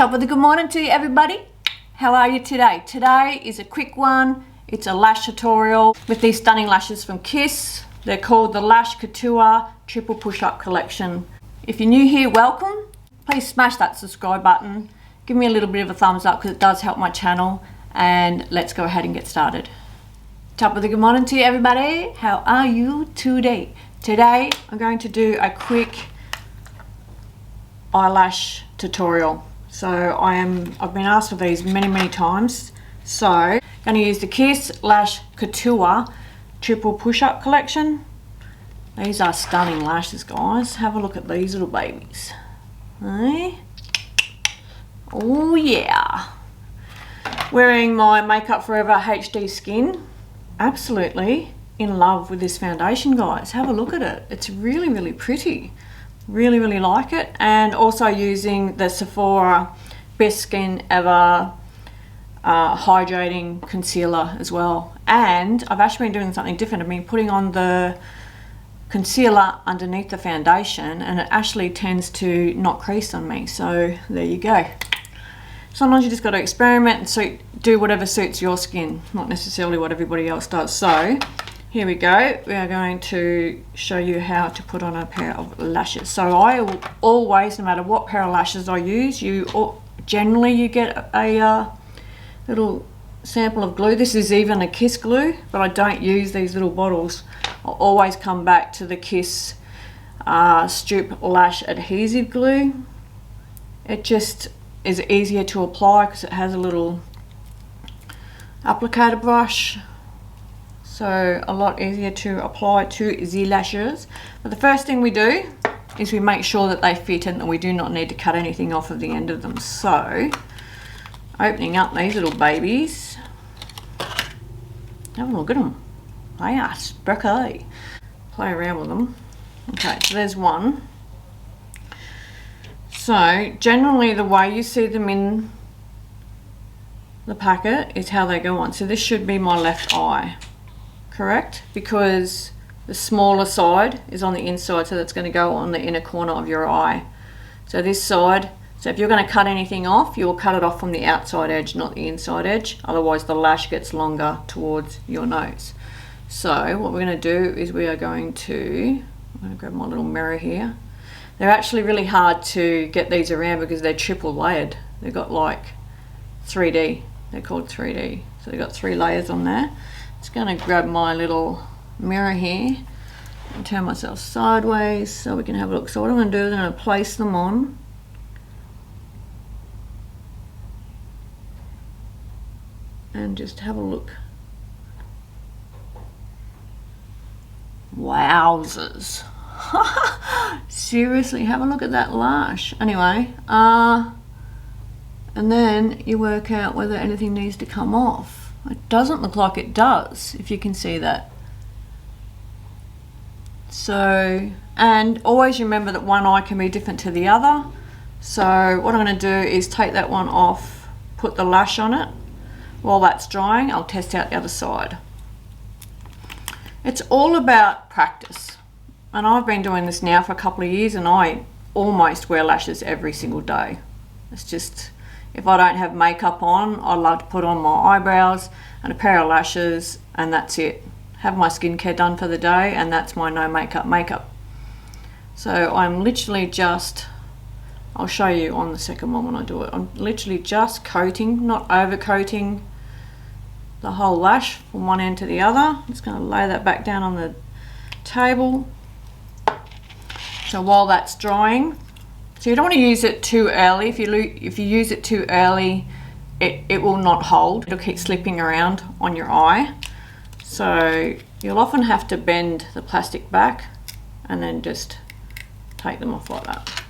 Top of the good morning to you, everybody. How are you today? Today is a quick one. It's a lash tutorial with these stunning lashes from Kiss. They're called the Lash Couture Triple Push-Up Collection. If you're new here, welcome. Please smash that subscribe button. Give me a little bit of a thumbs up because it does help my channel. And let's go ahead and get started. Top of the good morning to you, everybody. How are you today? Today, I'm going to do a quick eyelash tutorial. So I've been asked for these many times. So I'm going to use the Kiss Lash Couture Triple Push-Up Collection. These are stunning lashes, guys. Have a look at these little babies. Hey? Oh yeah. Wearing my Makeup Forever HD Skin. Absolutely in love with this foundation, guys. Have a look at it. It's really pretty. Really like it. And also using the Sephora Best Skin Ever Hydrating Concealer as well. And I've actually been doing something different. I've been putting on the concealer underneath the foundation, and it actually tends to not crease on me. So there you go. Sometimes you just got to experiment and do whatever suits your skin, not necessarily what everybody else does. So here we go. We are going to show you how to put on a pair of lashes. So I always, no matter what pair of lashes I use, generally you get a little sample of glue. This is even a Kiss glue, but I don't use these little bottles. I'll always come back to the Kiss Strip Lash Adhesive glue. It just is easier to apply because it has a little applicator brush. So a lot easier to apply to the lashes. But the first thing we do is we make sure that they fit and that we do not need to cut anything off of the end of them. So opening up these little babies. Have a look at them. They are sparkly. Play around with them. Okay, so there's one. So generally the way you see them in the packet is how they go on. So this should be my left eye. Correct? Because the smaller side is on the inside, so that's going to go on the inner corner of your eye. So this side, so if you're going to cut anything off, you will cut it off from the outside edge, not the inside edge. Otherwise the lash gets longer towards your nose. So what we're going to do is I'm going to grab my little mirror here. They're actually really hard to get these around because they're triple layered. They've got like 3D. They're called 3D. So they've got 3 layers on there. Just going to grab my little mirror here and turn myself sideways so we can have a look. So what I'm going to do is I'm going to place them on. And just have a look. Wowzers. Seriously, have a look at that lash. Anyway, and then you work out whether anything needs to come off. It doesn't look like it does, if you can see that. So, and always remember that one eye can be different to the other. So what I'm going to do is take that one off, put the lash on it. While that's drying, I'll test out the other side. It's all about practice. And I've been doing this now for a couple of years and I almost wear lashes every single day. It's just, if I don't have makeup on, I love to put on my eyebrows and a pair of lashes and that's it. Have my skincare done for the day and that's my no makeup. So I'm literally just, I'll show you on the second one when I do it. I'm literally just coating, not over coating the whole lash from one end to the other. I'm just going to lay that back down on the table. So while that's drying, so you don't want to use it too early. If you use it too early, it will not hold. It'll keep slipping around on your eye. So you'll often have to bend the plastic back and then just take them off like that.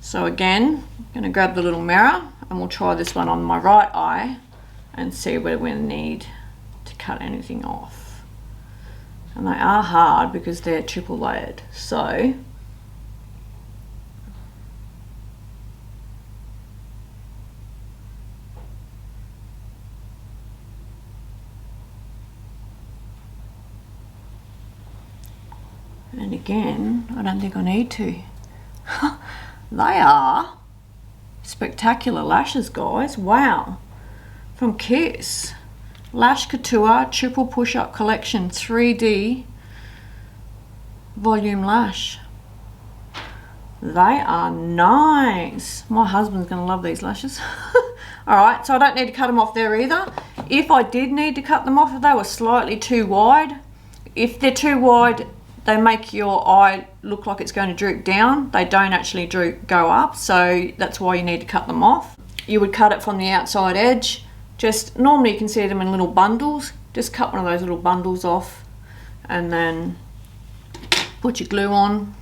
So again, I'm going to grab the little mirror and we'll try this one on my right eye and see whether we need to cut anything off. And they are hard because they're triple layered. So and again, I don't think I need to. They are Spectacular lashes, guys. Wow. From Kiss. Lash Couture Triple Push-Up Collection 3D Volume Lash. They are nice. My husband's going to love these lashes. Alright, so I don't need to cut them off there either. If I did need to cut them off, if they were slightly too wide, if they're too wide, they make your eye look like it's going to droop down. They don't actually go up, so that's why you need to cut them off. You would cut it from the outside edge. Just normally you can see them in little bundles. Just cut one of those little bundles off and then put your glue on.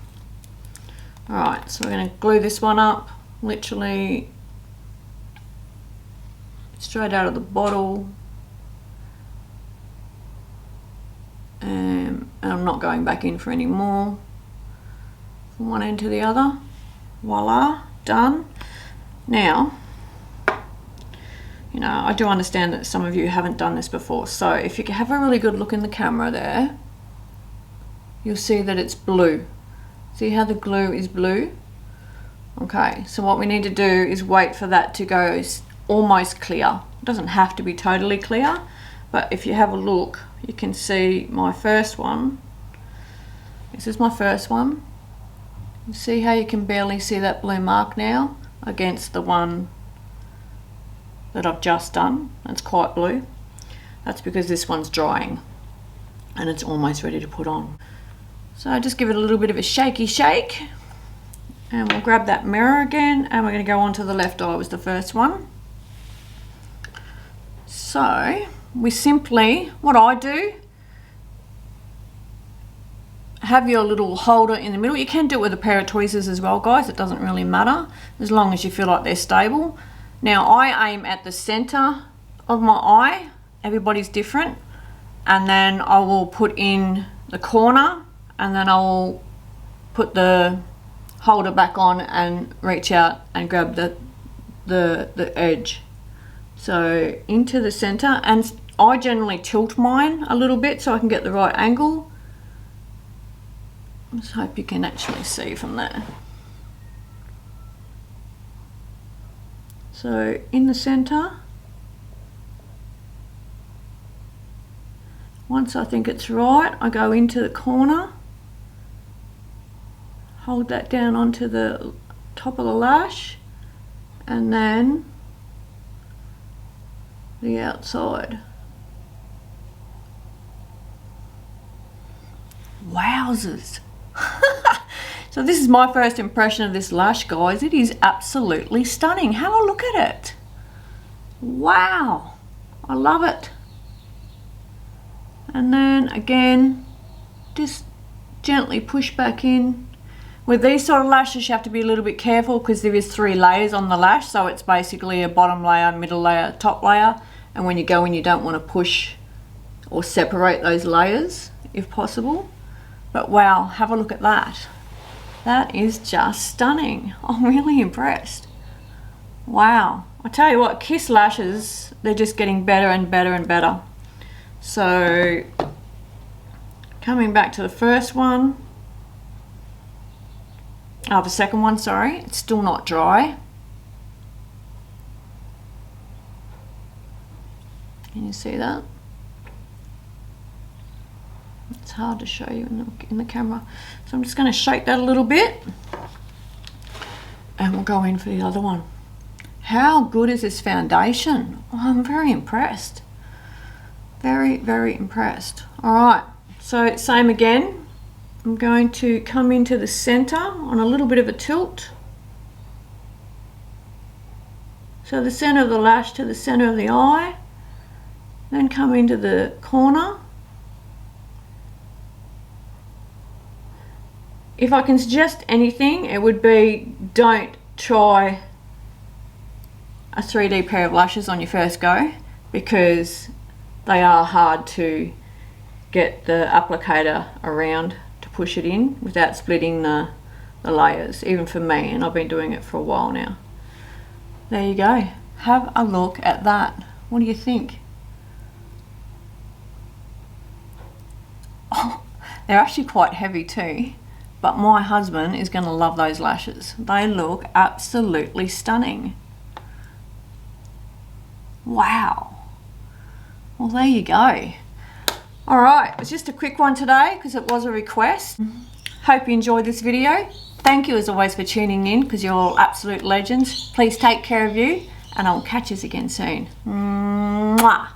Alright, so we're going to glue this one up, literally straight out of the bottle. And I'm not going back in for any more. From one end to the other. Voila, done. Now, you know, I do understand that some of you haven't done this before, so if you have a really good look in the camera there, you'll see that it's blue. See how the glue is blue? Okay, so what we need to do is wait for that to go almost clear. It doesn't have to be totally clear, but if you have a look, you can see my first one. This is my first one. You see how you can barely see that blue mark now against the one that I've just done. It's quite blue. That's because this one's drying and it's almost ready to put on. So just give it a little bit of a shaky shake and we'll grab that mirror again and we're going to go on to the left eye. Was the first one. So we simply, what I do, have your little holder in the middle. You can do it with a pair of tweezers as well, guys. It doesn't really matter as long as you feel like they're stable. Now I aim at the center of my eye. Everybody's different. And then I will put in the corner and then I will put the holder back on and reach out and grab the edge. So into the center, and I generally tilt mine a little bit so I can get the right angle. Let's hope you can actually see from there. So in the center, once I think it's right, I go into the corner, hold that down onto the top of the lash, and then the outside. Wowzers. So this is my first impression of this lash, guys. It is absolutely stunning. Have a look at it. Wow, I love it. And then again, just gently push back in. With these sort of lashes, you have to be a little bit careful because there is 3 layers on the lash. So it's basically a bottom layer, middle layer, top layer. And when you go in, you don't want to push or separate those layers if possible. But wow, have a look at that. That is just stunning. I'm really impressed. Wow. I tell you what, Kiss lashes, they're just getting better and better and better. So coming back to the first one. Oh, the second one, sorry. It's still not dry. Can you see that? It's hard to show you in the camera. So I'm just going to shake that a little bit. And we'll go in for the other one. How good is this foundation? Oh, I'm very impressed. Very, very impressed. Alright, so same again. I'm going to come into the center on a little bit of a tilt. So the center of the lash to the center of the eye. Then come into the corner. If I can suggest anything, it would be don't try a 3D pair of lashes on your first go, because they are hard to get the applicator around to push it in without splitting the layers, even for me, and I've been doing it for a while now. There you go. Have a look at that. What do you think? Oh, they're actually quite heavy too, but my husband is going to love those lashes. They look absolutely stunning. Wow. Well, there you go. All right, it's just a quick one today because it was a request. Hope you enjoyed this video. Thank you as always for tuning in because you're all absolute legends. Please take care of you and I'll catch you again soon. Mwah.